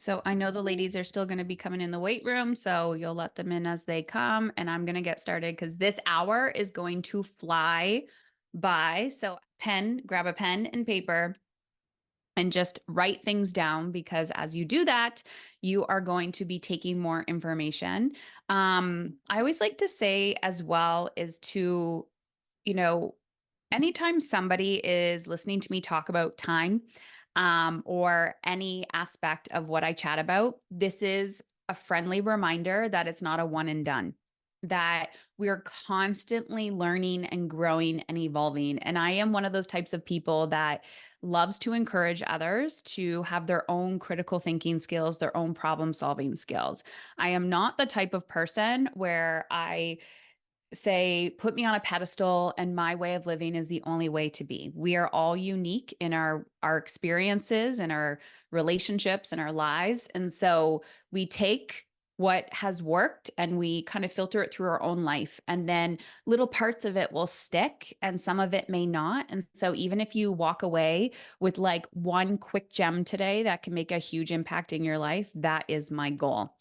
So I know the ladies are still going to be coming in the weight room, so you'll let them in as they come, and I'm going to get started because this hour is going to fly by. So grab a pen and paper and just write things down because as you do that, you are going to be taking more information. I always like to say as well is to, you know, anytime somebody is listening to me talk about time, or any aspect of what I chat about, this is a friendly reminder that it's not a one and done, that we are constantly learning and growing and evolving. And I am one of those types of people that loves to encourage others to have their own critical thinking skills, their own problem solving skills. I am not the type of person where I say, put me on a pedestal and my way of living is the only way to be. We are all unique in our experiences and our relationships and our lives. And so we take what has worked and we kind of filter it through our own life. And then little parts of it will stick and some of it may not. And so even if you walk away with like one quick gem today that can make a huge impact in your life, that is my goal.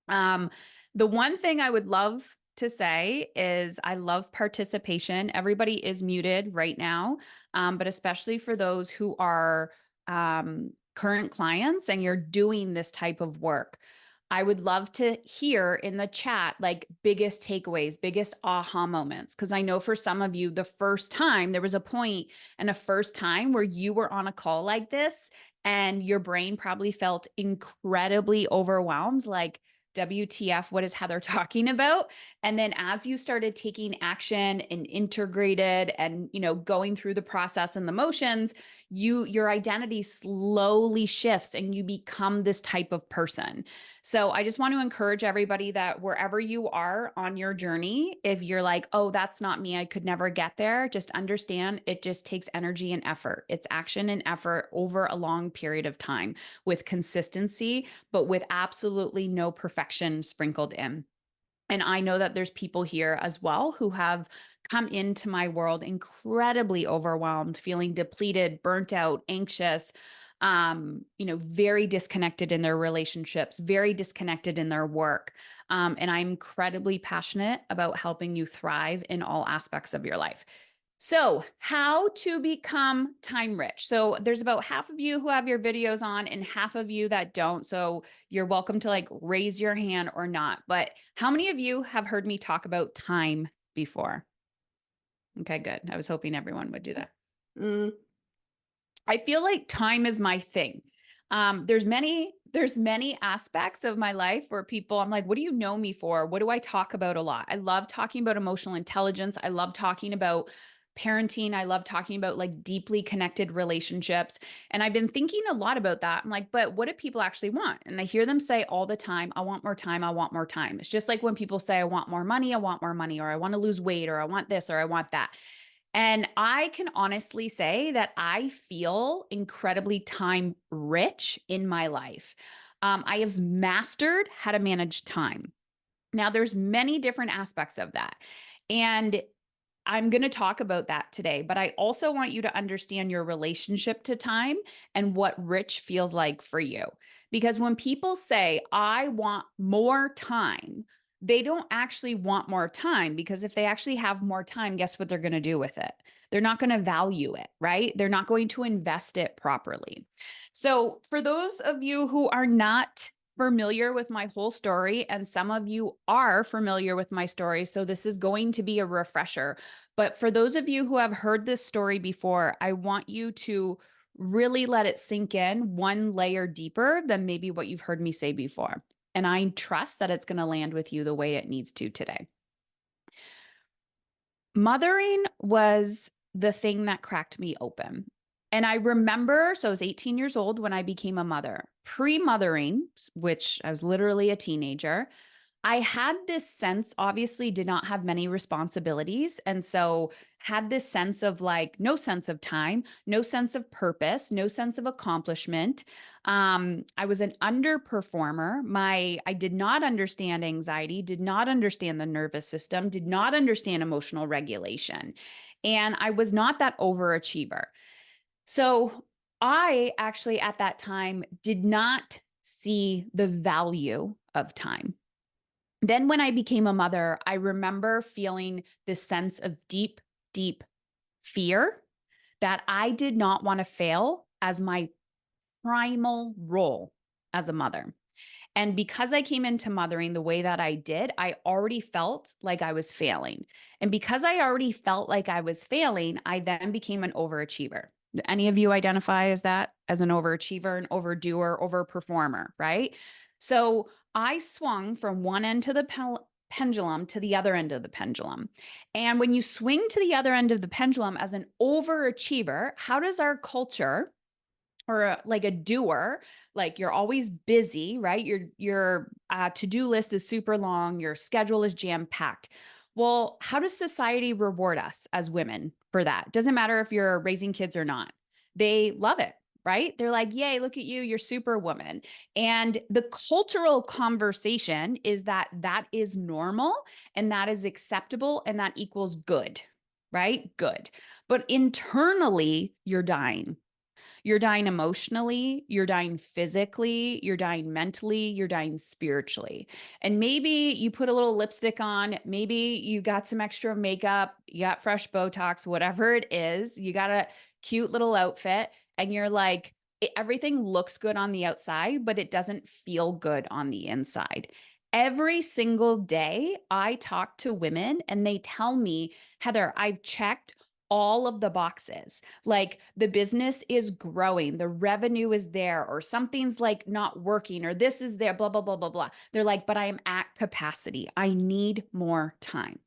Um, the one thing I would love to say is I love participation. Everybody is muted right now, but especially for those who are current clients and you're doing this type of work. I would love to hear in the chat like biggest takeaways, biggest aha moments. Because I know for some of you, the first time there was a point and a first time where you were on a call like this and your brain probably felt incredibly overwhelmed. Like, WTF, what is Heather talking about? And then as you started taking action and integrated and, going through the process and the motions, your identity slowly shifts and you become this type of person. So I just want to encourage everybody that wherever you are on your journey, if you're like, oh, that's not me, I could never get there, just understand it just takes energy and effort. It's action and effort over a long period of time with consistency, but with absolutely no perfection sprinkled in. And I know that there's people here as well who have come into my world incredibly overwhelmed, feeling depleted, burnt out, anxious, very disconnected in their relationships, very disconnected in their work. And I'm incredibly passionate about helping you thrive in all aspects of your life. So, how to become time rich. So, there's about half of you who have your videos on and half of you that don't. So, you're welcome to like raise your hand or not. But how many of you have heard me talk about time before? Okay, good. I was hoping everyone would do that. I feel like time is my thing. There's many aspects of my life where people, I'm like, what do you know me for? What do I talk about a lot? I love talking about emotional intelligence. I love talking about parenting. I love talking about like deeply connected relationships. And I've been thinking a lot about that. I'm like, but what do people actually want? And I hear them say all the time, I want more time. I want more time. It's just like when people say, I want more money. I want more money, or I want to lose weight, or I want this, or I want that. And I can honestly say that I feel incredibly time rich in my life. I have mastered how to manage time. Now, there's many different aspects of that. And I'm going to talk about that today, but I also want you to understand your relationship to time and what rich feels like for you. Because when people say, I want more time, they don't actually want more time, because if they actually have more time, guess what they're going to do with it? They're not going to value it, right? They're not going to invest it properly. So, for those of you who are not familiar with my whole story, and some of you are familiar with my story, so this is going to be a refresher. But for those of you who have heard this story before, I want you to really let it sink in one layer deeper than maybe what you've heard me say before. And I trust that it's going to land with you the way it needs to today. Mothering was the thing that cracked me open. And I remember, so I was 18 years old when I became a mother. Pre-mothering, which I was literally a teenager, I had this sense, obviously did not have many responsibilities. And so had this sense of like, no sense of time, no sense of purpose, no sense of accomplishment. I was an underperformer. I did not understand anxiety, did not understand the nervous system, did not understand emotional regulation. And I was not that overachiever. So I actually at that time did not see the value of time. Then when I became a mother, I remember feeling this sense of deep, deep fear that I did not want to fail as my primal role as a mother. And because I came into mothering the way that I did, I already felt like I was failing. And because I already felt like I was failing, I then became an overachiever. Any of you identify as that, as an overachiever, an overdoer, overperformer, right? So I swung from one end to the pendulum to the other end of the pendulum. And when you swing to the other end of the pendulum as an overachiever, how does our culture, or like a doer, like you're always busy, right? Your to-do list is super long, your schedule is jam-packed. Well, how does society reward us as women for that? Doesn't matter if you're raising kids or not. They love it, right? They're like, "Yay, look at you, you're superwoman." And the cultural conversation is that that is normal and that is acceptable and that equals good, right? Good. But internally, you're dying. You're dying emotionally, you're dying physically, you're dying mentally, you're dying spiritually. And maybe you put a little lipstick on, maybe you got some extra makeup, you got fresh Botox, whatever it is, you got a cute little outfit, and you're like, everything looks good on the outside, but it doesn't feel good on the inside. Every single day, I talk to women and they tell me, Heather, I've checked all of the boxes. Like the business is growing, the revenue is there, or something's like not working, or this is there, blah, blah, blah, blah, blah. They're like, but I am at capacity. I need more time.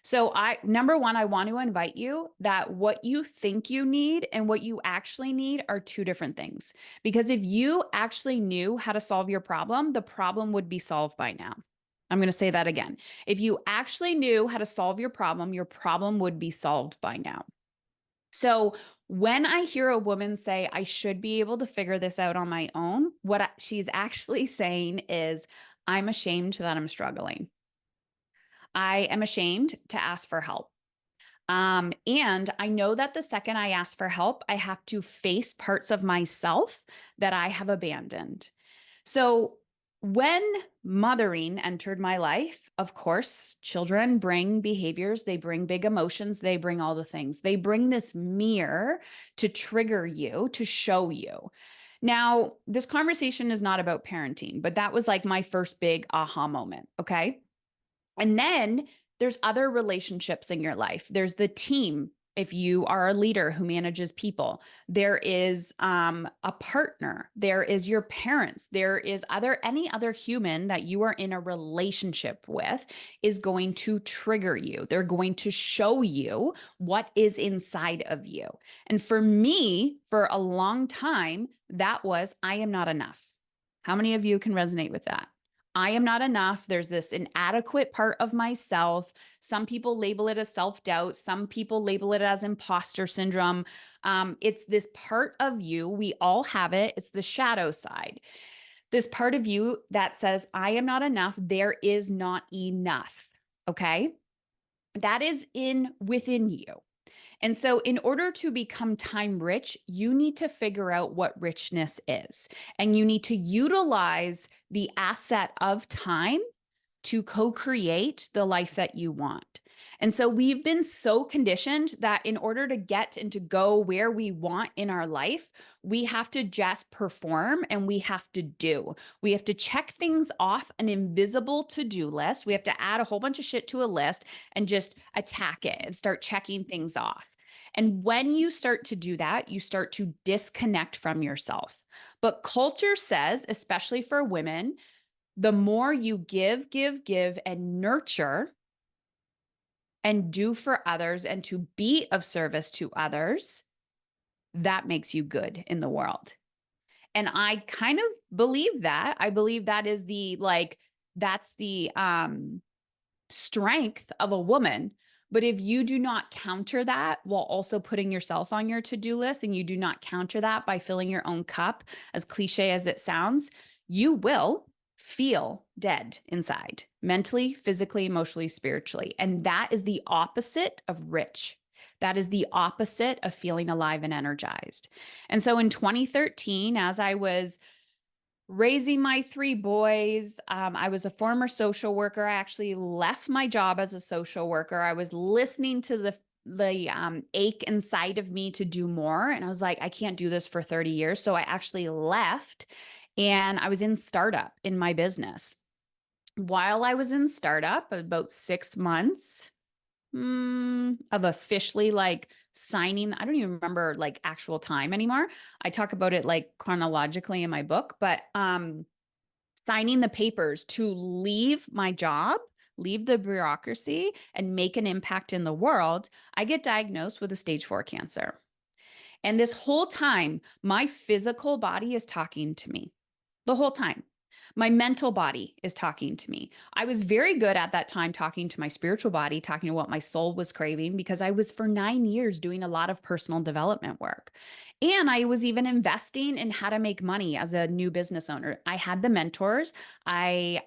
So number one, I want to invite you that what you think you need and what you actually need are two different things. Because if you actually knew how to solve your problem, the problem would be solved by now. I'm going to say that again. If you actually knew how to solve your problem would be solved by now. So when I hear a woman say, I should be able to figure this out on my own, what she's actually saying is, I'm ashamed that I'm struggling. I am ashamed to ask for help. And I know that the second I ask for help, I have to face parts of myself that I have abandoned. So when mothering entered my life, of course, children bring behaviors, they bring big emotions, they bring all the things. They bring this mirror to trigger you, to show you. Now, this conversation is not about parenting, but that was like my first big aha moment. Okay. And then there's other relationships in your life. There's the team. If you are a leader who manages people, there is a partner, there is your parents, there is any other human that you are in a relationship with is going to trigger you. They're going to show you what is inside of you. And for me, for a long time, that was, I am not enough. How many of you can resonate with that? I am not enough. There's this inadequate part of myself. Some people label it as self-doubt. Some people label it as imposter syndrome. It's this part of you. We all have it. It's the shadow side. This part of you that says, I am not enough. There is not enough. Okay. That is within you. And so, in order to become time rich, you need to figure out what richness is. And you need to utilize the asset of time to co-create the life that you want. And so we've been so conditioned that in order to get and to go where we want in our life, we have to just perform and we have to do. We have to check things off an invisible to-do list. We have to add a whole bunch of shit to a list and just attack it and start checking things off. And when you start to do that, you start to disconnect from yourself. But culture says, especially for women, the more you give, and nurture and do for others and to be of service to others, that makes you good in the world. And I kind of believe that. I believe that is that's the strength of a woman. But if you do not counter that while also putting yourself on your to-do list, and you do not counter that by filling your own cup, as cliche as it sounds, you will feel dead inside, mentally, physically, emotionally, spiritually. And that is the opposite of rich. That is the opposite of feeling alive and energized. And so in 2013, as I was raising my three boys. I was a former social worker. I actually left my job as a social worker. I was listening to the ache inside of me to do more. And I was like, I can't do this for 30 years. So I actually left and I was in startup in my business. While I was in startup, about 6 months of officially like signing, I don't even remember like actual time anymore. I talk about it like chronologically in my book, but signing the papers to leave my job, leave the bureaucracy, and make an impact in the world, I get diagnosed with a stage 4 cancer. And this whole time, my physical body is talking to me the whole time. My mental body is talking to me. I was very good at that time talking to my spiritual body, talking to what my soul was craving, because I was for 9 years doing a lot of personal development work. And I was even investing in how to make money as a new business owner. I had the mentors. I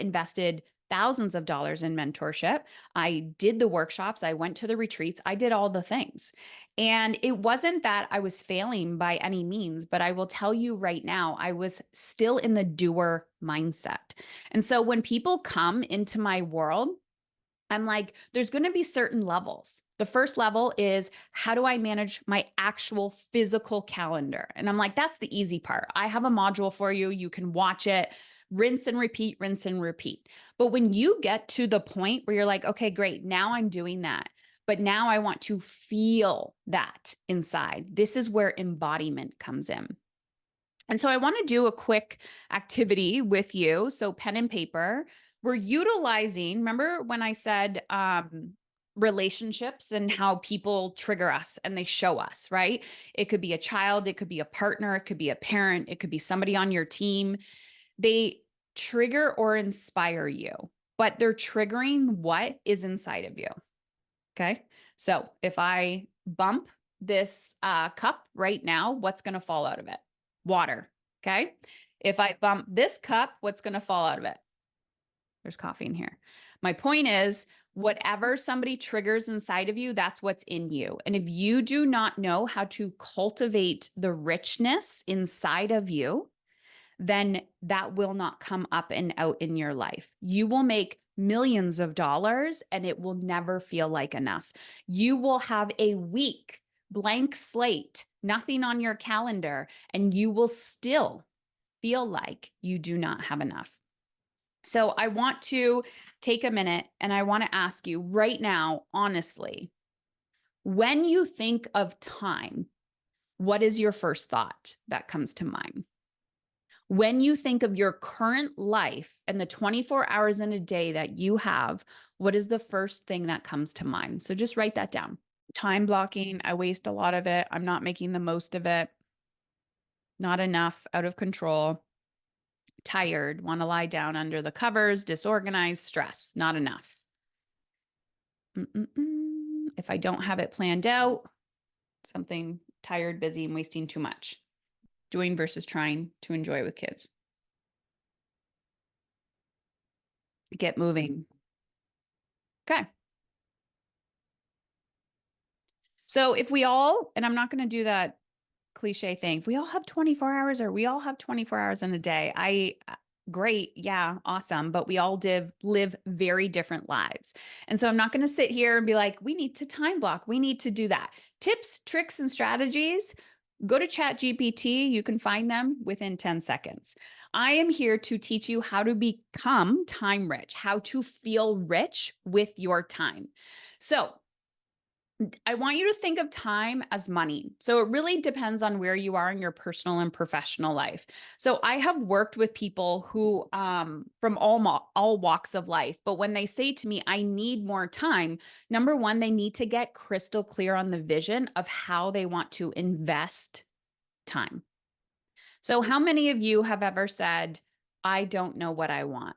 invested thousands of dollars in mentorship. I did the workshops. I went to the retreats. I did all the things. And it wasn't that I was failing by any means, but I will tell you right now, I was still in the doer mindset. And so when people come into my world, I'm like, there's going to be certain levels. The first level is how do I manage my actual physical calendar? And I'm like, that's the easy part. I have a module for you. You can watch it, rinse and repeat, rinse and repeat. But when you get to the point where you're like, okay, great, now I'm doing that. But now I want to feel that inside. This is where embodiment comes in. And so I want to do a quick activity with you. So pen and paper, we're utilizing, remember when I said relationships and how people trigger us and they show us, right? It could be a child, it could be a partner, it could be a parent, it could be somebody on your team. They trigger or inspire you, but they're triggering what is inside of you. Okay. So if I bump this cup right now, what's going to fall out of it? Water. Okay. If I bump this cup, what's going to fall out of it? There's coffee in here. My point is, whatever somebody triggers inside of you, that's what's in you. And if you do not know how to cultivate the richness inside of you, then that will not come up and out in your life. You will make millions of dollars and it will never feel like enough. You will have a week, blank slate, nothing on your calendar, and you will still feel like you do not have enough. So I want to take a minute and I want to ask you right now, honestly, when you think of time, what is your first thought that comes to mind? When you think of your current life and the 24 hours in a day that you have, what is the first thing that comes to mind? So just write that down. Time blocking, I waste a lot of it. I'm not making the most of it. Not enough, out of control. Tired, want to lie down under the covers, disorganized, stress, not enough. If I don't have it planned out, something tired, busy, and wasting too much. Doing versus trying to enjoy with kids. Get moving. Okay. So if we all, and I'm not going to do that cliche thing, if we all have 24 hours or we all have 24 hours in a day, great. Yeah. Awesome. But we all live very different lives. And so I'm not going to sit here and be like, we need to time block. We need to do that. Tips, tricks, and strategies. Go to ChatGPT. You can find them within 10 seconds. I am here to teach you how to become time rich, how to feel rich with your time. So I want you to think of time as money. So it really depends on where you are in your personal and professional life. So I have worked with people who from all walks of life, but when they say to me, I need more time, number one, they need to get crystal clear on the vision of how they want to invest time. So how many of you have ever said, I don't know what I want?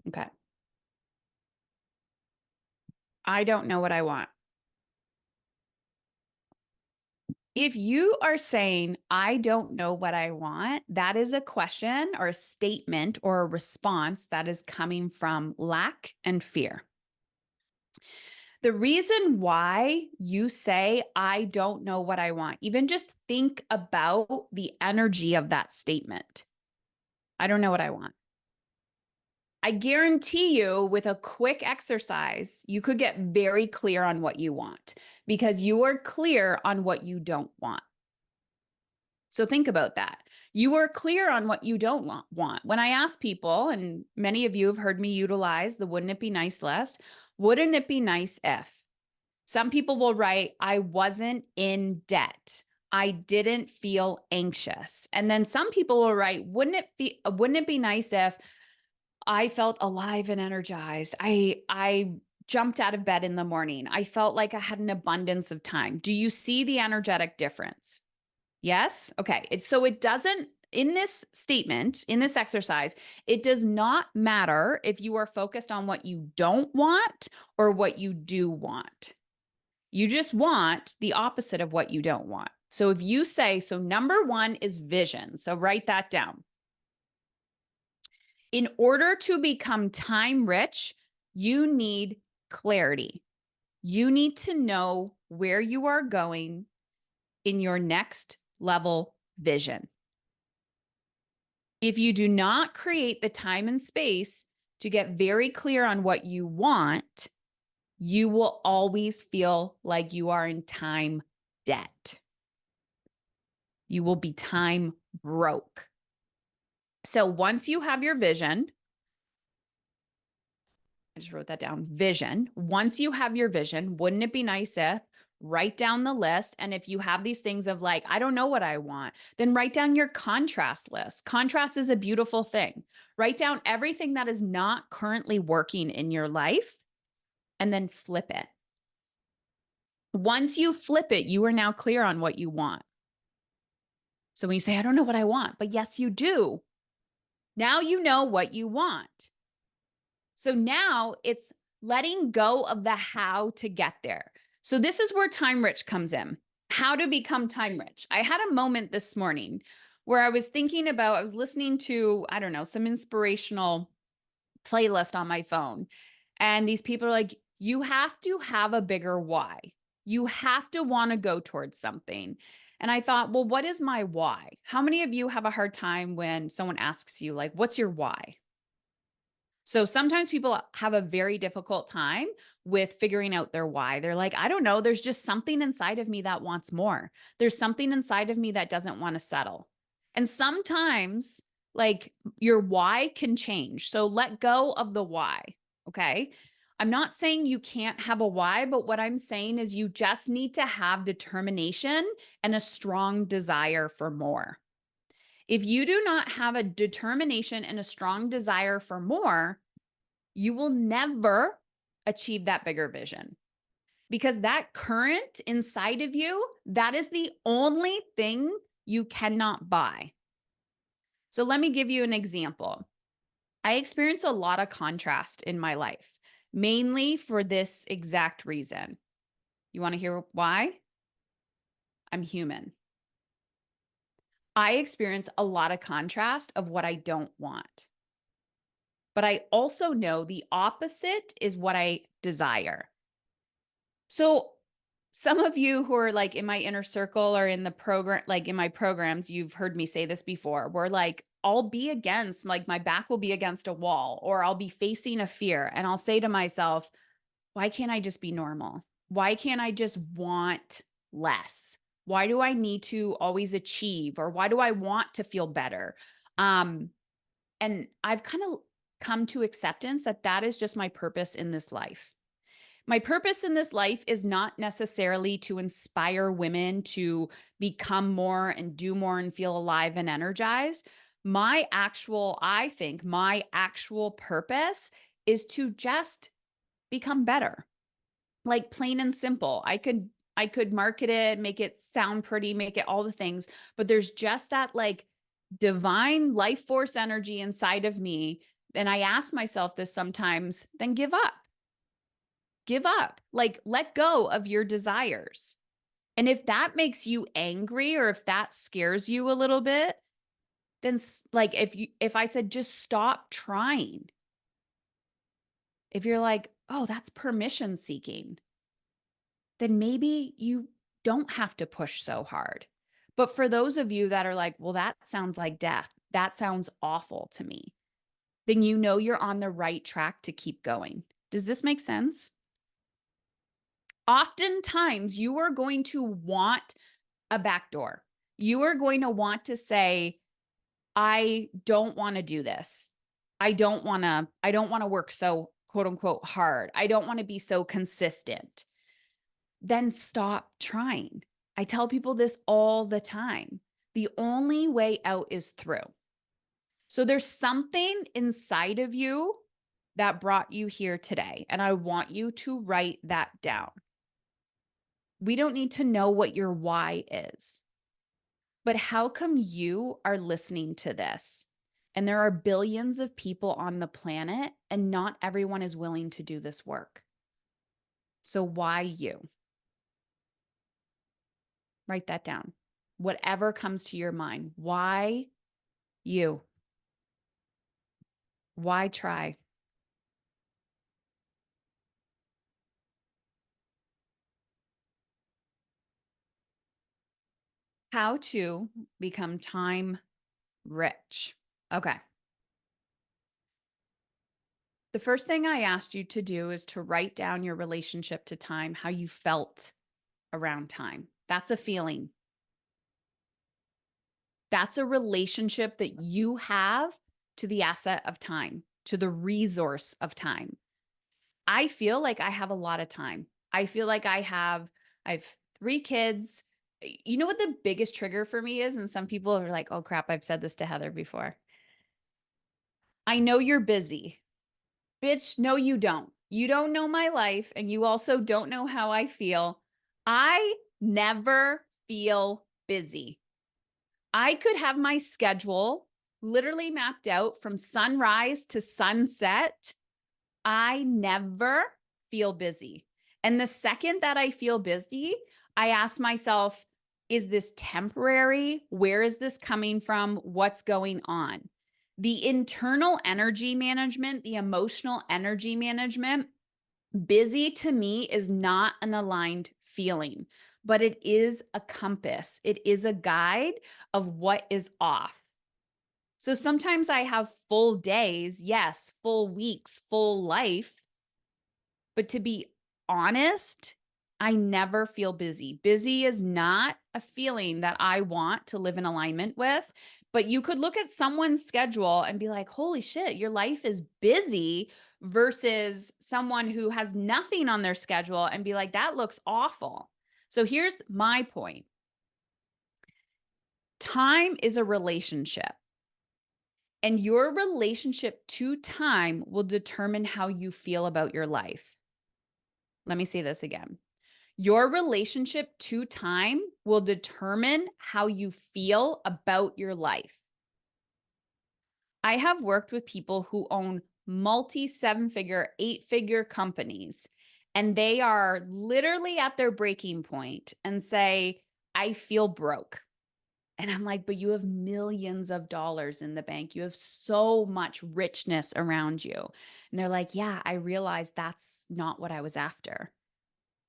Okay. I don't know what I want. If you are saying, I don't know what I want, that is a question or a statement or a response that is coming from lack and fear. The reason why you say, I don't know what I want, even just think about the energy of that statement. I don't know what I want. I guarantee you, with a quick exercise, you could get very clear on what you want because you are clear on what you don't want. So think about that. You are clear on what you don't want. When I ask people, and many of you have heard me utilize the wouldn't it be nice list, wouldn't it be nice if? Some people will write, I wasn't in debt. I didn't feel anxious. And then some people will write, wouldn't it be nice if I felt alive and energized? I jumped out of bed in the morning. I felt like I had an abundance of time. Do you see the energetic difference? Yes? Okay. So it doesn't, in this statement, in this exercise, it does not matter if you are focused on what you don't want or what you do want. You just want the opposite of what you don't want. So if you say, so number one is vision. So write that down. In order to become time rich, you need clarity. You need to know where you are going in your next level vision. If you do not create the time and space to get very clear on what you want, you will always feel like you are in time debt. You will be time broke. So once you have your vision, I just wrote that down, vision. Once you have your vision, wouldn't it be nice if, write down the list. And if you have these things of like, I don't know what I want, then write down your contrast list. Contrast is a beautiful thing. Write down everything that is not currently working in your life and then flip it. Once you flip it, you are now clear on what you want. So when you say, I don't know what I want, but yes, you do. Now you know what you want. So now it's letting go of the how to get there. So this is where time rich comes in. How to become time rich. I had a moment this morning where I was thinking about, I was listening to, I don't know, some inspirational playlist on my phone. And these people are like, you have to have a bigger why. You have to want to go towards something. And I thought, well, what is my why? How many of you have a hard time when someone asks you, like, what's your why? So sometimes people have a very difficult time with figuring out their why. They're like, I don't know, there's just something inside of me that wants more. There's something inside of me that doesn't want to settle. And sometimes, like, your why can change. So let go of the why. Okay. I'm not saying you can't have a why, but what I'm saying is you just need to have determination and a strong desire for more. If you do not have a determination and a strong desire for more, you will never achieve that bigger vision, because that current inside of you, that is the only thing you cannot buy. So let me give you an example. I experience a lot of contrast in my life, mainly for this exact reason. You want to hear why? I'm human. I experience a lot of contrast of what I don't want. But I also know the opposite is what I desire. So some of you who are like in my inner circle or in the program, like in my programs, you've heard me say this before, where like I'll be against, like my back will be against a wall, or I'll be facing a fear and I'll say to myself, why can't I just be normal? Why can't I just want less? Why do I need to always achieve? Or why do I want to feel better? And I've kind of come to acceptance that that is just my purpose in this life. My purpose in this life is not necessarily to inspire women to become more and do more and feel alive and energized. I think my actual purpose is to just become better. Like plain and simple. I could market it, make it sound pretty, make it all the things, but there's just that like divine life force energy inside of me. And I ask myself this sometimes, then give up. Give up. Like let go of your desires. And if that makes you angry or if that scares you a little bit, then like if I said just stop trying. If you're like, "Oh, that's permission seeking." then maybe you don't have to push so hard. But for those of you that are like, well, that sounds like death, that sounds awful to me, then you know you're on the right track to keep going. Does this make sense? Oftentimes, you are going to want a backdoor. You are going to want to say, I don't want to do this. I don't want to work so quote unquote hard. I don't want to be so consistent. Then stop trying. I tell people this all the time. The only way out is through. So there's something inside of you that brought you here today, and I want you to write that down. We don't need to know what your why is, but how come you are listening to this? And there are billions of people on the planet, and not everyone is willing to do this work. So why you? Write that down. Whatever comes to your mind. Why you? Why try? How to become time rich. Okay. The first thing I asked you to do is to write down your relationship to time, how you felt around time. That's a feeling. That's a relationship that you have to the asset of time, to the resource of time. I feel like I have a lot of time. I feel like I've 3 kids. You know what the biggest trigger for me is? And some people are like, oh crap, I've said this to Heather before. I know you're busy. Bitch, no, you don't. You don't know my life, and you also don't know how I feel. I never feel busy. I could have my schedule literally mapped out from sunrise to sunset. I never feel busy. And the second that I feel busy, I ask myself, is this temporary? Where is this coming from? What's going on? The internal energy management, the emotional energy management, busy to me is not an aligned feeling, but it is a compass. It is a guide of what is off. So sometimes I have full days, yes, full weeks, full life. But to be honest, I never feel busy. Busy is not a feeling that I want to live in alignment with. But you could look at someone's schedule and be like, holy shit, your life is busy, versus someone who has nothing on their schedule and be like, that looks awful. So here's my point. Time is a relationship, and your relationship to time will determine how you feel about your life. Let me say this again. Your relationship to time will determine how you feel about your life. I have worked with people who own multi 7-figure, 8-figure companies, and they are literally at their breaking point and say, I feel broke. And I'm like, but you have millions of dollars in the bank. You have so much richness around you. And they're like, yeah, I realized that's not what I was after.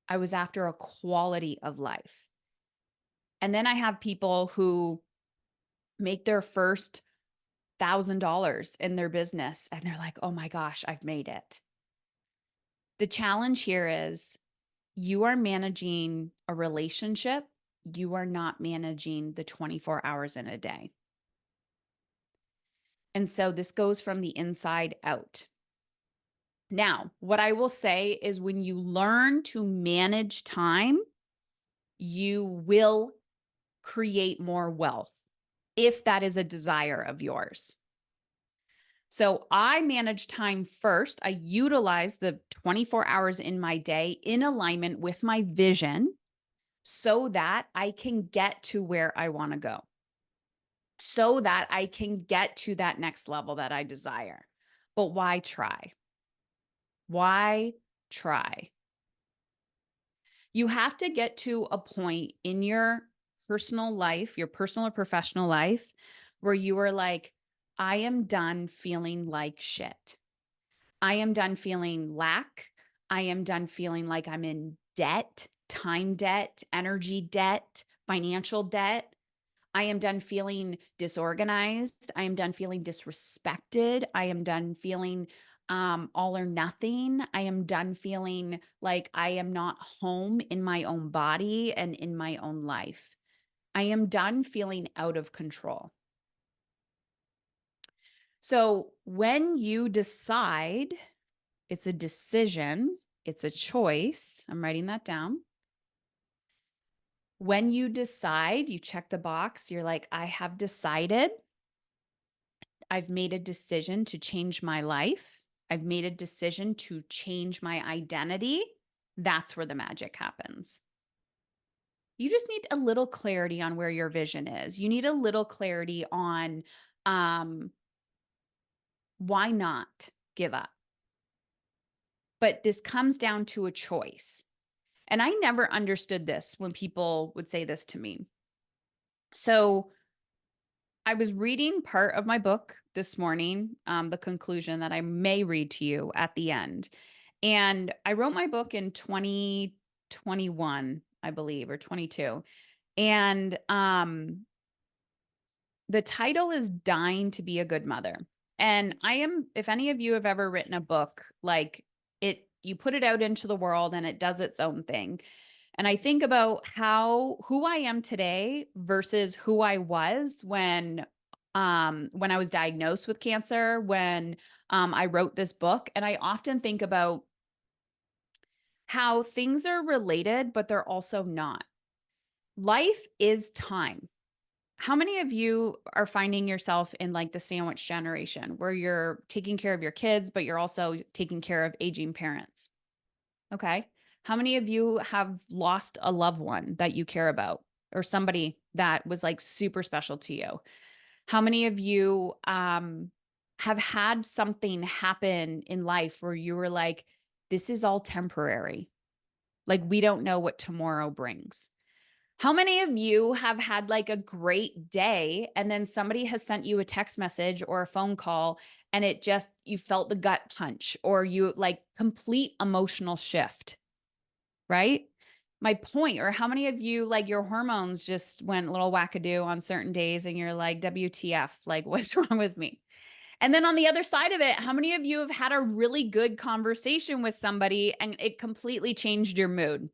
I was after a quality of life. And then I have people who make their first $1,000 in their business and they're like, oh my gosh, I've made it. The challenge here is you are managing a relationship. You are not managing the 24 hours in a day. And so this goes from the inside out. Now, what I will say is when you learn to manage time, you will create more wealth if that is a desire of yours. So I manage time first. I utilize the 24 hours in my day in alignment with my vision so that I can get to where I want to go, so that I can get to that next level that I desire. But why try? Why try? You have to get to a point in your personal life, your personal or professional life, where you are like, I am done feeling like shit. I am done feeling lack. I am done feeling like I'm in debt. time debt, energy debt, financial debt. I am done feeling disorganized. I am done feeling disrespected. I am done feeling all or nothing. I am done feeling like I am not home in my own body and in my own life. I am done feeling out of control. So when you decide, it's a decision, it's a choice. I'm writing that down. When you decide, you check the box, you're like, I have decided. I've made a decision to change my life. I've made a decision to change my identity. That's where the magic happens. You just need a little clarity on where your vision is. You need a little clarity on why not give up. But this comes down to a choice. And I never understood this when people would say this to me. So I was reading part of my book this morning, the conclusion that I may read to you at the end. And I wrote my book in 2021, I believe, or 22. And the title is Dying to Be a Good Mother. And if any of you have ever written a book, like you put it out into the world and it does its own thing. And I think about who I am today versus who I was when I was diagnosed with cancer, when I wrote this book. And I often think about how things are related, but they're also not. Life is time. How many of you are finding yourself in like the sandwich generation where you're taking care of your kids, but you're also taking care of aging parents? Okay. How many of you have lost a loved one that you care about or somebody that was like super special to you? How many of you have had something happen in life where you were like, this is all temporary? Like, we don't know what tomorrow brings. How many of you have had like a great day and then somebody has sent you a text message or a phone call and you felt the gut punch or you like complete emotional shift, right? My point, or how many of you like your hormones just went a little wackadoo on certain days and you're like, WTF, like what's wrong with me? And then on the other side of it, how many of you have had a really good conversation with somebody and it completely changed your mood?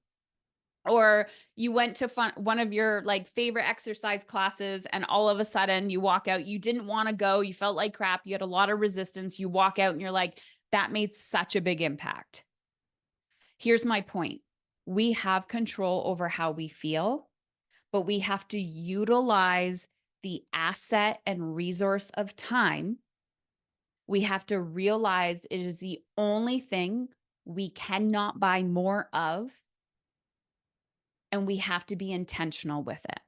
Or you went to one of your like favorite exercise classes and all of a sudden you walk out, you didn't want to go, you felt like crap, you had a lot of resistance, you walk out and you're like, that made such a big impact. Here's my point. We have control over how we feel, but we have to utilize the asset and resource of time. We have to realize it is the only thing we cannot buy more of, and we have to be intentional with it.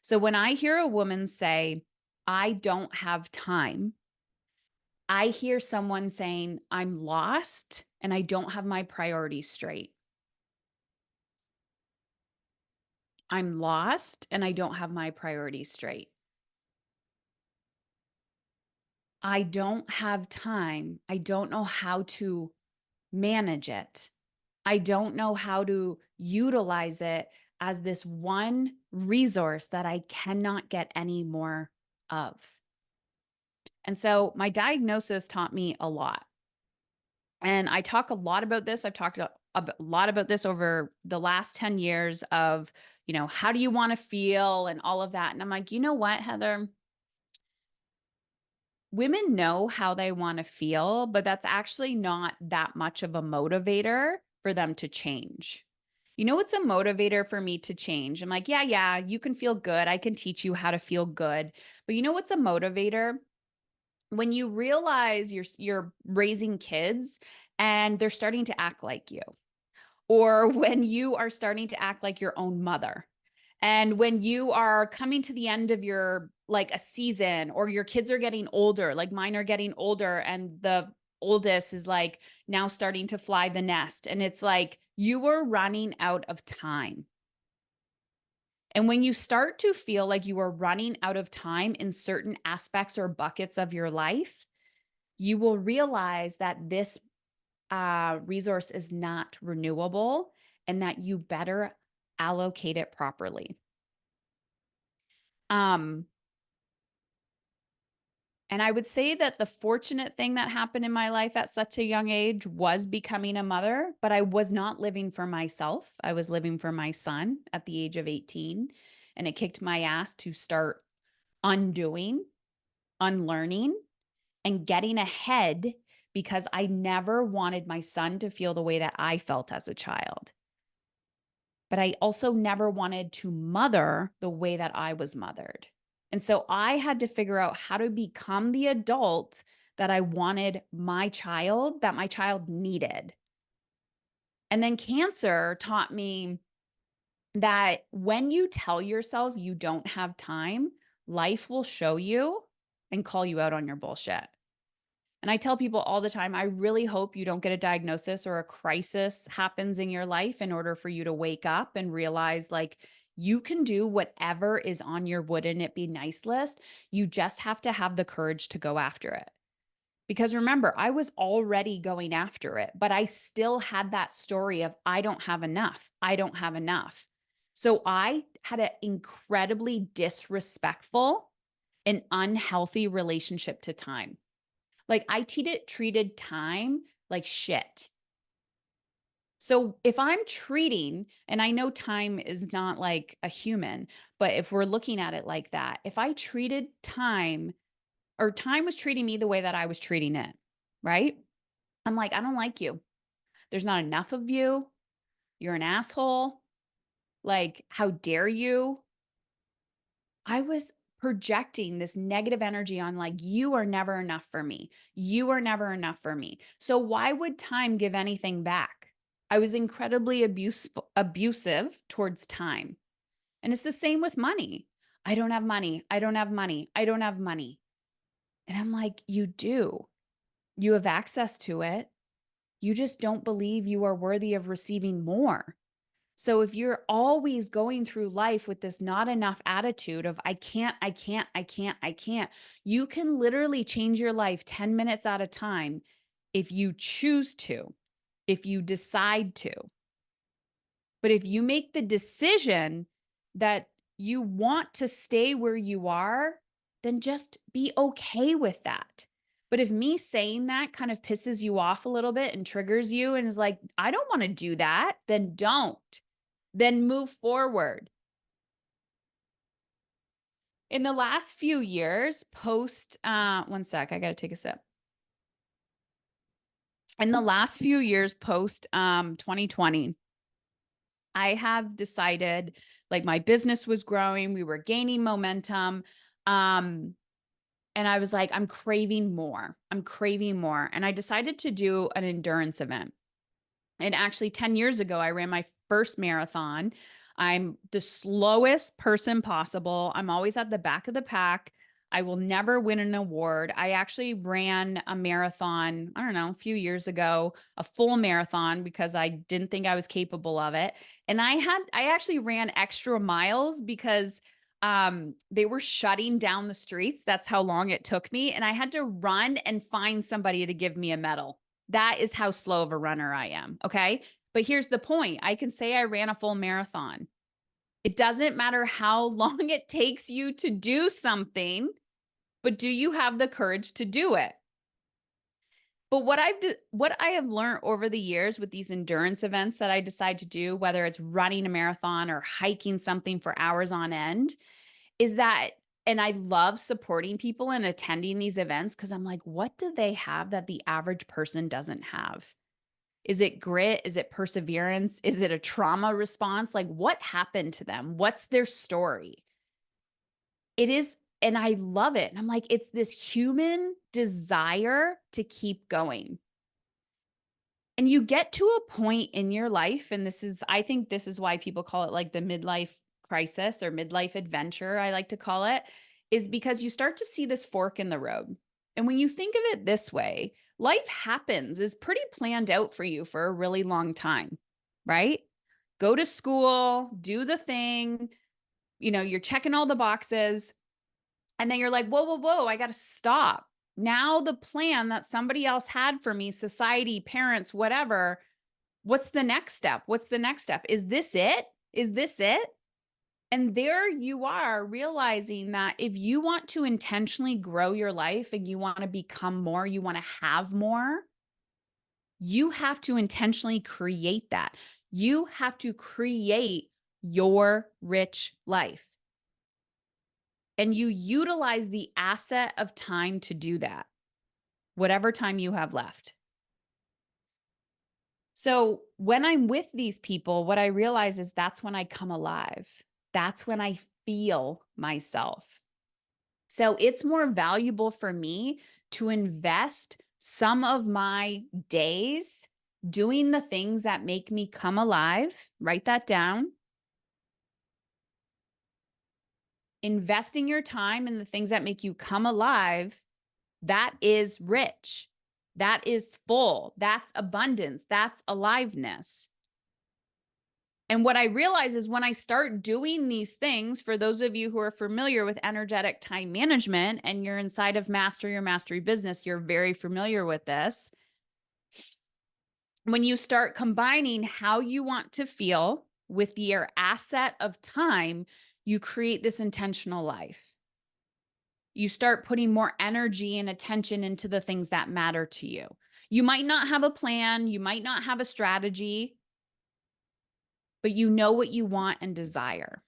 So when I hear a woman say, I don't have time, I hear someone saying, I'm lost and I don't have my priorities straight. I'm lost and I don't have my priorities straight. I don't have time. I don't know how to manage it. I don't know how to utilize it as this one resource that I cannot get any more of. And so my diagnosis taught me a lot. And I talk a lot about this. I've talked a lot about this over the last 10 years of, how do you want to feel and all of that. And I'm like, you know what, Heather? Women know how they want to feel, but that's actually not that much of a motivator for them to change. You know what's a motivator for me to change? I'm like, yeah, you can feel good. I can teach you how to feel good. But you know what's a motivator? When you realize you're raising kids and they're starting to act like you, or when you are starting to act like your own mother, and when you are coming to the end of your like a season, or your kids are getting older, like mine are getting older, and the oldest is like now starting to fly the nest, and it's like you are running out of time. And when you start to feel like you are running out of time in certain aspects or buckets of your life, you will realize that this resource is not renewable and that you better allocate it properly. And I would say that the fortunate thing that happened in my life at such a young age was becoming a mother, but I was not living for myself. I was living for my son at the age of 18, and it kicked my ass to start undoing, unlearning, and getting ahead because I never wanted my son to feel the way that I felt as a child. But I also never wanted to mother the way that I was mothered. And so I had to figure out how to become the adult that I wanted that my child needed. And then cancer taught me that when you tell yourself you don't have time, life will show you and call you out on your bullshit. And I tell people all the time, I really hope you don't get a diagnosis or a crisis happens in your life in order for you to wake up and realize like you can do whatever is on your wouldn't it be nice list. You just have to have the courage to go after it. Because remember, I was already going after it, but I still had that story of I don't have enough. I don't have enough. So I had an incredibly disrespectful and unhealthy relationship to time. Like I treated time like shit. So if I'm treating, and I know time is not like a human, but if we're looking at it like that, if I treated time or time was treating me the way that I was treating it, right? I'm like, I don't like you. There's not enough of you. You're an asshole. Like, how dare you? I was projecting this negative energy on like, you are never enough for me. You are never enough for me. So why would time give anything back? I was incredibly abusive towards time. And it's the same with money. I don't have money. I don't have money. I don't have money. And I'm like, you do. You have access to it. You just don't believe you are worthy of receiving more. So if you're always going through life with this not enough attitude of I can't, I can't, I can't, I can't, you can literally change your life 10 minutes at a time if you choose to, if you decide to. But if you make the decision that you want to stay where you are, then just be okay with that. But if me saying that kind of pisses you off a little bit and triggers you and is like, I don't want to do that, then don't. Then move forward. In the last few years, one sec, I got to take a sip. In the last few years, post 2020, I have decided like my business was growing, we were gaining momentum. And I was like, I'm craving more. I'm craving more. And I decided to do an endurance event. And actually, 10 years ago, I ran my first marathon. I'm the slowest person possible. I'm always at the back of the pack. I will never win an award. I actually ran a marathon, I don't know, a few years ago, a full marathon because I didn't think I was capable of it. And I actually ran extra miles because they were shutting down the streets. That's how long it took me. And I had to run and find somebody to give me a medal. That is how slow of a runner I am. Okay. But here's the point. I can say I ran a full marathon. It doesn't matter how long it takes you to do something, but do you have the courage to do it? But what I have learned over the years with these endurance events that I decide to do, whether it's running a marathon or hiking something for hours on end, is that, and I love supporting people and attending these events because I'm like, what do they have that the average person doesn't have? Is it grit? Is it perseverance? Is it a trauma response? Like, what happened to them? What's their story? It is, and I love it. And I'm like, it's this human desire to keep going. And you get to a point in your life, and I think this is why people call it like the midlife crisis or midlife adventure, I like to call it, is because you start to see this fork in the road. And when you think of it this way, life happens is pretty planned out for you for a really long time, right? Go to school, do the thing, you're checking all the boxes. And then you're like, whoa, whoa, whoa, I got to stop. Now the plan that somebody else had for me, society, parents, whatever, What's the next step? What's the next step? Is this it? Is this it? And there you are realizing that if you want to intentionally grow your life and you want to become more, you want to have more, you have to intentionally create that. You have to create your rich life. And you utilize the asset of time to do that, whatever time you have left. So when I'm with these people, what I realize is that's when I come alive. That's when I feel myself. So it's more valuable for me to invest some of my days doing the things that make me come alive. Write that down. Investing your time in the things that make you come alive, that is rich. That is full. That's abundance. That's aliveness. And what I realize is when I start doing these things, for those of you who are familiar with energetic time management and you're inside of Master Your Mastery Business, you're very familiar with this. When you start combining how you want to feel with your asset of time, you create this intentional life. You start putting more energy and attention into the things that matter to you. You might not have a plan, you might not have a strategy, but you know what you want and desire.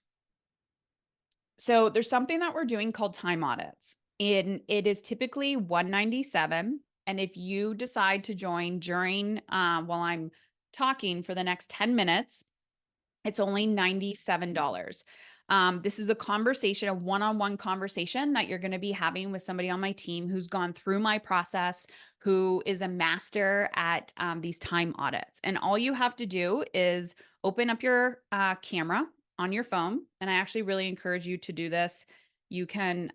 So there's something that we're doing called time audits. And it is typically $197. And if you decide to join during while I'm talking for the next 10 minutes, it's only $97. This is a conversation, a one-on-one conversation that you're going to be having with somebody on my team who's gone through my process, who is a master at these time audits. And all you have to do is open up your camera on your phone. And I actually really encourage you to do this. You can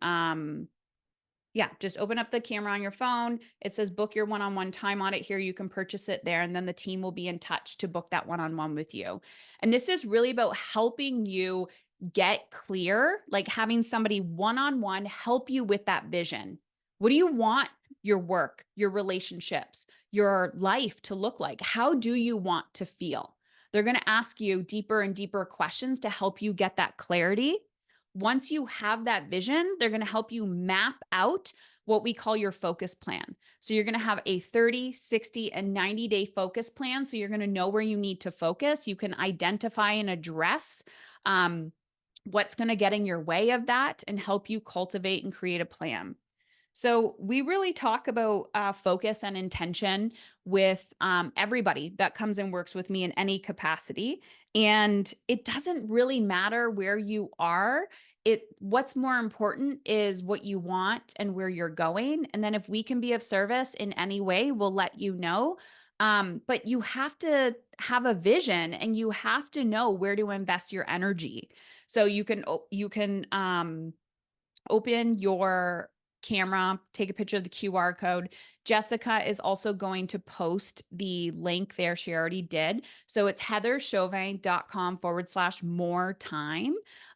just open up the camera on your phone. It says book your one-on-one time audit here. You can purchase it there, and then the team will be in touch to book that one-on-one with you. And this is really about helping you get clear, like having somebody one-on-one help you with that vision. What do you want your work, your relationships, your life to look like? How do you want to feel? They're going to ask you deeper and deeper questions to help you get that clarity. Once you have that vision, they're going to help you map out what we call your focus plan. So you're going to have a 30, 60, and 90-day focus plan. So you're going to know where you need to focus. You can identify and address what's going to get in your way of that and help you cultivate and create a plan. So we really talk about focus and intention with everybody that comes and works with me in any capacity. And it doesn't really matter where you are. What's more important is what you want and where you're going. And then if we can be of service in any way, we'll let you know. But you have to have a vision and you have to know where to invest your energy. So you can open your camera, take a picture of the QR code. Jessica is also going to post the link there. She already did. So it's heatherchauvin.com/more time.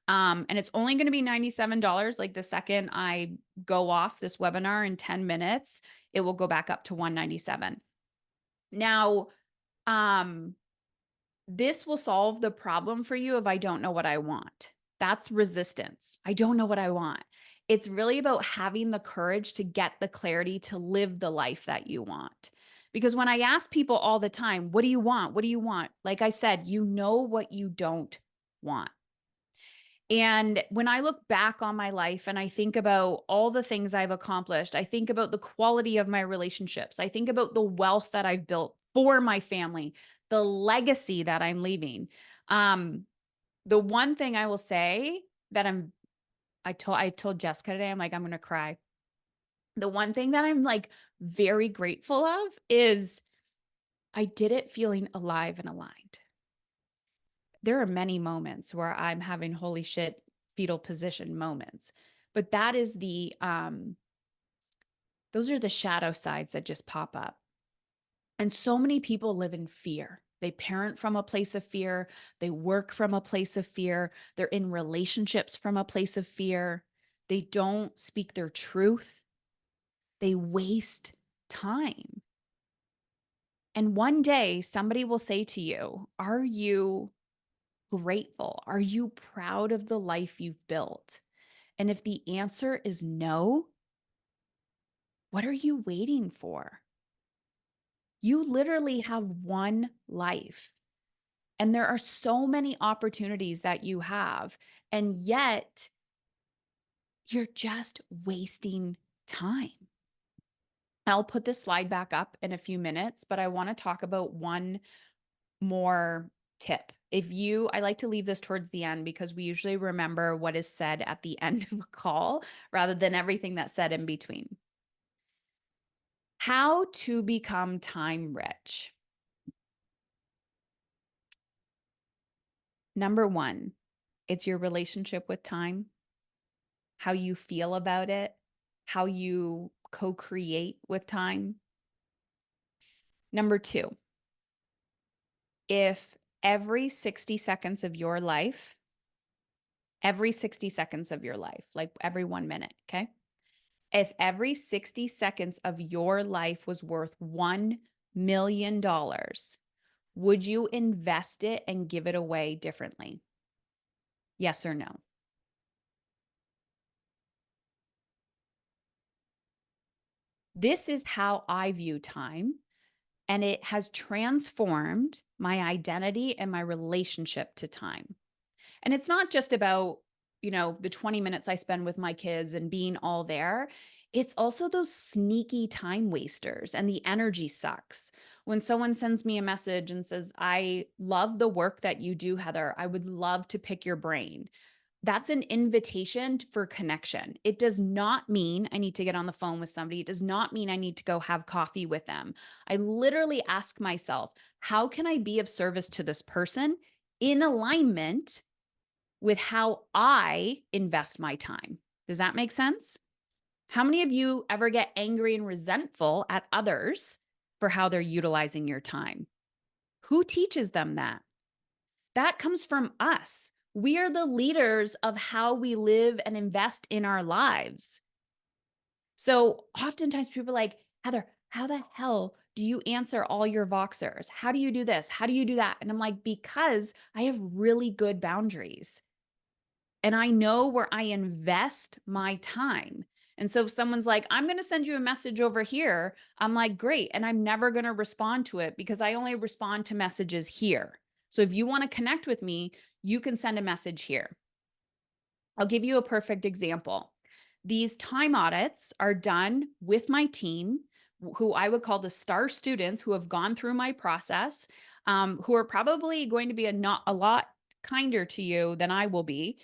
And it's only going to be $97. Like the second I go off this webinar in 10 minutes, it will go back up to $197. Now, this will solve the problem for you if I don't know what I want. That's resistance. I don't know what I want. It's really about having the courage to get the clarity to live the life that you want. Because when I ask people all the time, what do you want? What do you want? Like I said, you know what you don't want. And when I look back on my life and I think about all the things I've accomplished, I think about the quality of my relationships. I think about the wealth that I've built for my family, the legacy that I'm leaving. The one thing I will say that I told Jessica today, I'm like, I'm going to cry. The one thing that I'm like very grateful of is I did it feeling alive and aligned. There are many moments where I'm having holy shit fetal position moments, but that is those are the shadow sides that just pop up. And so many people live in fear. They parent from a place of fear. They work from a place of fear. They're in relationships from a place of fear. They don't speak their truth. They waste time. And one day somebody will say to you, are you grateful? Are you proud of the life you've built? And if the answer is no, what are you waiting for? You literally have one life. And there are so many opportunities that you have. And yet you're just wasting time. I'll put this slide back up in a few minutes, but I want to talk about one more tip. I like to leave this towards the end because we usually remember what is said at the end of a call rather than everything that's said in between. How to become time rich. Number one, it's your relationship with time, how you feel about it, how you co-create with time. Number two, if every 60 seconds of your life, like every 1 minute, okay? If every 60 seconds of your life was worth $1 million, would you invest it and give it away differently? Yes or no? This is how I view time, and it has transformed my identity and my relationship to time. And it's not just about, the 20 minutes I spend with my kids and being all there. It's also those sneaky time wasters and the energy sucks. When someone sends me a message and says, I love the work that you do, Heather, I would love to pick your brain. That's an invitation for connection. It does not mean I need to get on the phone with somebody. It does not mean I need to go have coffee with them. I literally ask myself, how can I be of service to this person in alignment with how I invest my time? Does that make sense? How many of you ever get angry and resentful at others for how they're utilizing your time? Who teaches them that? That comes from us. We are the leaders of how we live and invest in our lives. So oftentimes people are like, Heather, how the hell do you answer all your Voxers? How do you do this? How do you do that? And I'm like, because I have really good boundaries and I know where I invest my time. And so if someone's like, I'm going to send you a message over here, I'm like, great. And I'm never going to respond to it because I only respond to messages here. So if you want to connect with me, you can send a message here. I'll give you a perfect example. These time audits are done with my team, who I would call the star students who have gone through my process, who are probably going to be a lot kinder to you than I will be.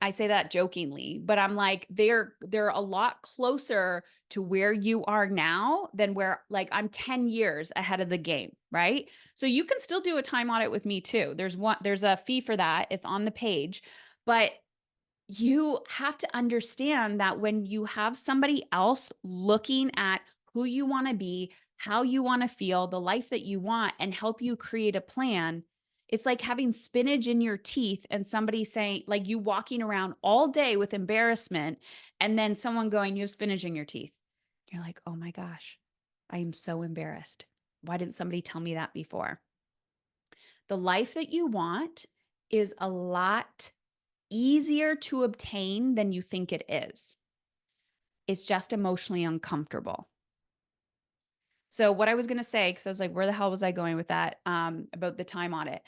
I say that jokingly, but I'm like, they're a lot closer to where you are now than where, like, I'm 10 years ahead of the game, right? So you can still do a time audit with me too. There's a fee for that. It's on the page, but you have to understand that when you have somebody else looking at who you want to be, how you want to feel, the life that you want, and help you create a plan, it's like having spinach in your teeth and somebody saying, like, you walking around all day with embarrassment, and then someone going, you have spinach in your teeth. You're like, oh my gosh, I am so embarrassed. Why didn't somebody tell me that before? The life that you want is a lot easier to obtain than you think it is. It's just emotionally uncomfortable. So what I was going to say, because I was like, where the hell was I going with that? About the time audit.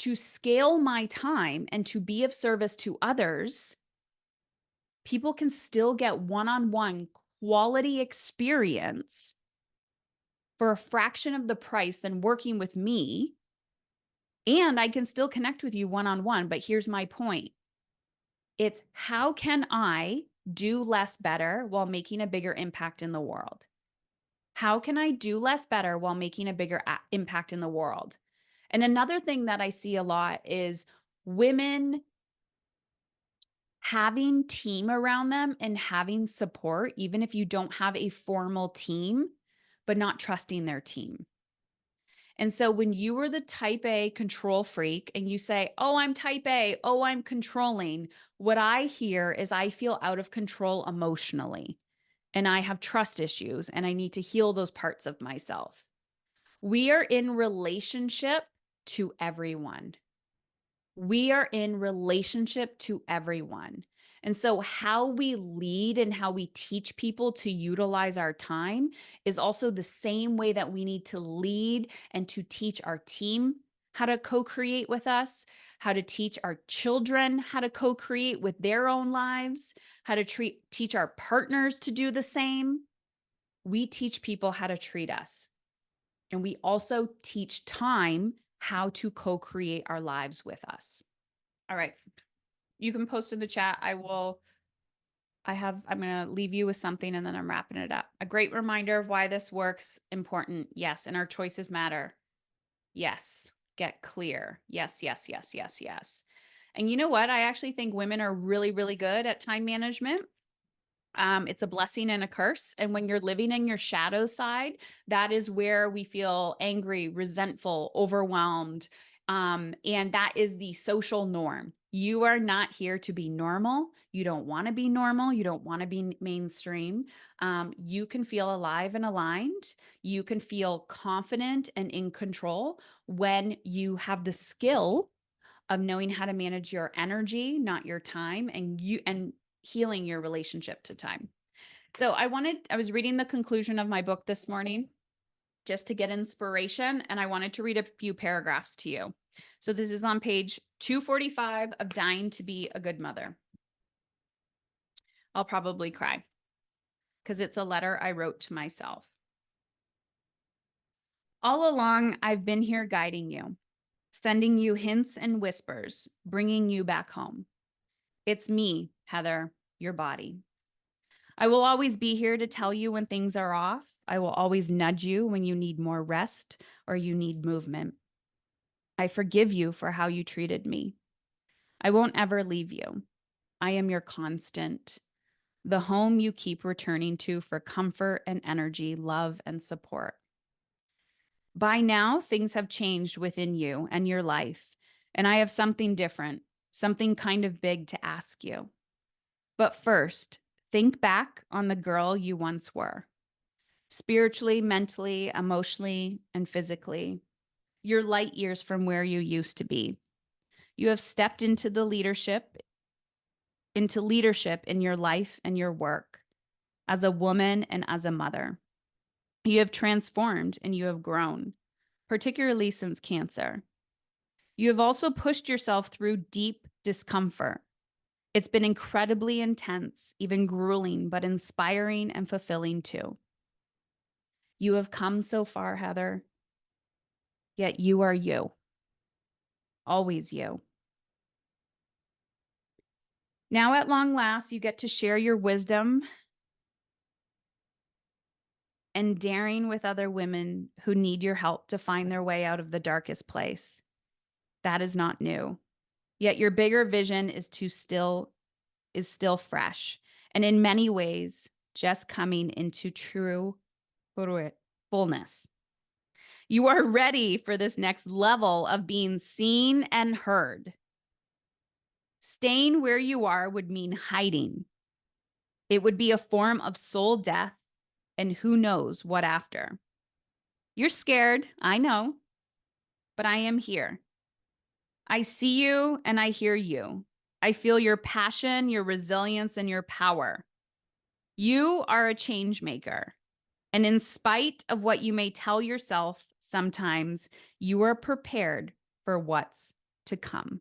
To scale my time and to be of service to others, people can still get one-on-one quality experience for a fraction of the price than working with me. And I can still connect with you one-on-one. But here's my point. It's how can I do less better while making a bigger impact in the world? How can I do less better while making a bigger impact in the world? And another thing that I see a lot is women having team around them and having support, even if you don't have a formal team, but not trusting their team. And so when you are the type A control freak and you say, oh, I'm type A, oh, I'm controlling, what I hear is I feel out of control emotionally and I have trust issues and I need to heal those parts of myself. We are in relationship to everyone. We are in relationship to everyone. And so, how we lead and how we teach people to utilize our time is also the same way that we need to lead and to teach our team how to co create with us, how to teach our children how to co create with their own lives, how to teach our partners to do the same. We teach people how to treat us. And we also teach time how to co create our lives with us. All right. You can post in the chat. I'm going to leave you with something and then I'm wrapping it up. A great reminder of why this works. Important. Yes. And our choices matter. Yes. Get clear. Yes, yes, yes, yes, yes. And you know what? I actually think women are really, really good at time management. It's a blessing and a curse. And when you're living in your shadow side, that is where we feel angry, resentful, overwhelmed. And that is the social norm. You are not here to be normal. You don't want to be normal. You don't want to be mainstream. You can feel alive and aligned. You can feel confident and in control when you have the skill of knowing how to manage your energy, not your time, and healing your relationship to time. So I was reading the conclusion of my book this morning just to get inspiration, and I wanted to read a few paragraphs to you. So this is on page 245 of Dying to Be a Good Mother. I'll probably cry because it's a letter I wrote to myself. All along, I've been here guiding you, sending you hints and whispers, bringing you back home. It's me, Heather, your body. I will always be here to tell you when things are off. I will always nudge you when you need more rest or you need movement. I forgive you for how you treated me. I won't ever leave you. I am your constant, the home you keep returning to for comfort and energy, love and support. By now, things have changed within you and your life, and I have something different, something kind of big to ask you. But first, think back on the girl you once were. Spiritually, mentally, emotionally, and physically. You're light years from where you used to be. You have stepped into leadership in your life and your work as a woman and as a mother. You have transformed and you have grown, particularly since cancer. You have also pushed yourself through deep discomfort. It's been incredibly intense, even grueling, but inspiring and fulfilling too. You have come so far, Heather, yet you are you, always you. Now, at long last, you get to share your wisdom and daring with other women who need your help to find their way out of the darkest place. That is not new. Yet your bigger vision is still fresh, and in many ways, just coming into true fullness. You are ready for this next level of being seen and heard. Staying where you are would mean hiding. It would be a form of soul death, and who knows what after. You're scared, I know, but I am here. I see you and I hear you. I feel your passion, your resilience, and your power. You are a change maker. And in spite of what you may tell yourself sometimes, you are prepared for what's to come.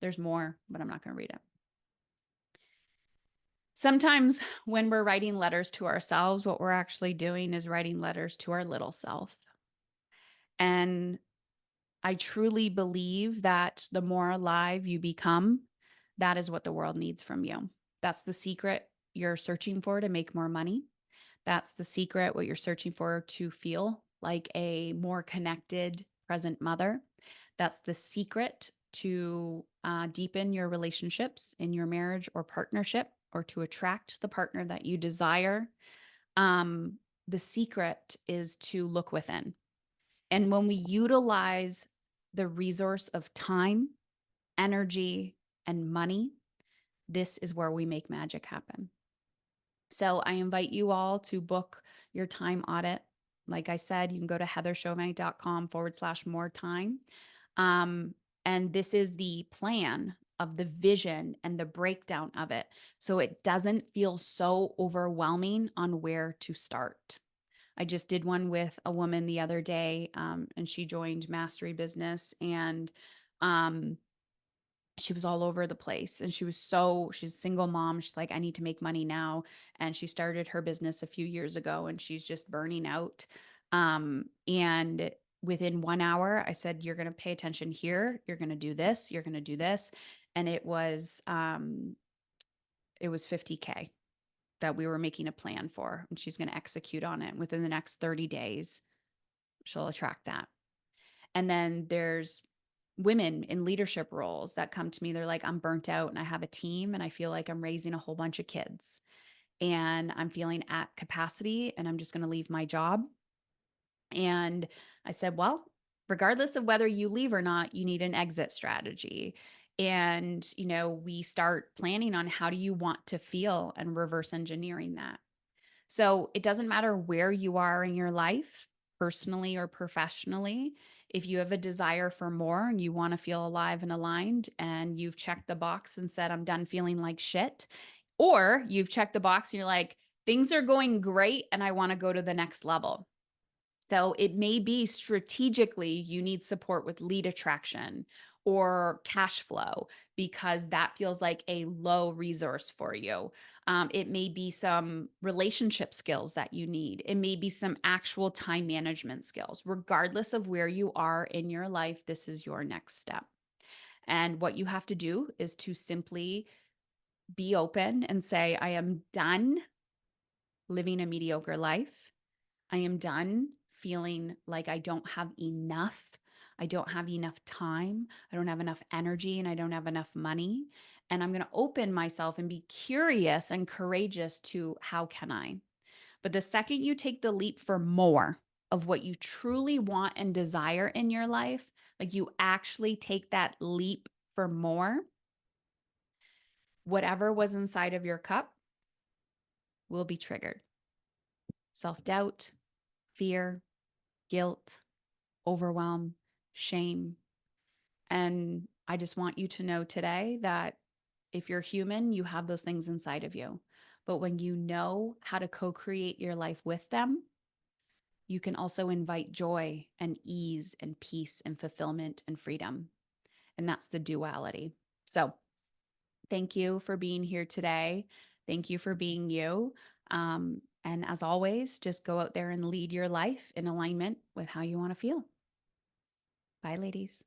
There's more, but I'm not going to read it. Sometimes when we're writing letters to ourselves, what we're actually doing is writing letters to our little self. And I truly believe that the more alive you become, that is what the world needs from you. That's the secret you're searching for to make more money. That's the secret, what you're searching for to feel like a more connected, present mother. That's the secret to deepen your relationships in your marriage or partnership, or to attract the partner that you desire. The secret is to look within. And when we utilize the resource of time, energy, and money, this is where we make magic happen. So I invite you all to book your time audit. Like I said, you can go to heatherchauvin.com/more time. Um, and this is the plan of the vision and the breakdown of it. So it doesn't feel so overwhelming on where to start. I just did one with a woman the other day, and she joined Mastery Business, and um, she was all over the place. And she's a single mom. She's like, I need to make money now. And she started her business a few years ago, and she's just burning out. And within 1 hour, I said, you're going to pay attention here. You're going to do this. You're going to do this. And it was 50K that we were making a plan for, and she's going to execute on it within the next 30 days. She'll attract that. And then there's women in leadership roles that come to me. They're like, I'm burnt out and I have a team and I feel like I'm raising a whole bunch of kids and I'm feeling at capacity and I'm just going to leave my job. And I said, well, regardless of whether you leave or not, you need an exit strategy. And, we start planning on how do you want to feel and reverse engineering that. So it doesn't matter where you are in your life, personally or professionally. If you have a desire for more and you want to feel alive and aligned, and you've checked the box and said, I'm done feeling like shit, or you've checked the box and you're like, things are going great and I want to go to the next level. So it may be strategically you need support with lead attraction or cash flow because that feels like a low resource for you. It may be some relationship skills that you need. It may be some actual time management skills. Regardless of where you are in your life, this is your next step. And what you have to do is to simply be open and say, I am done living a mediocre life. I am done feeling like I don't have enough. I don't have enough time. I don't have enough energy and I don't have enough money. And I'm going to open myself and be curious and courageous to how can I? But the second you take the leap for more of what you truly want and desire in your life, like you actually take that leap for more, whatever was inside of your cup will be triggered. Self-doubt, fear, guilt, overwhelm, shame. And I just want you to know today that if you're human, you have those things inside of you. But when you know how to co create your life with them, you can also invite joy and ease and peace and fulfillment and freedom. And that's the duality. So thank you for being here today. Thank you for being you. And as always, just go out there and lead your life in alignment with how you want to feel. Bye, ladies.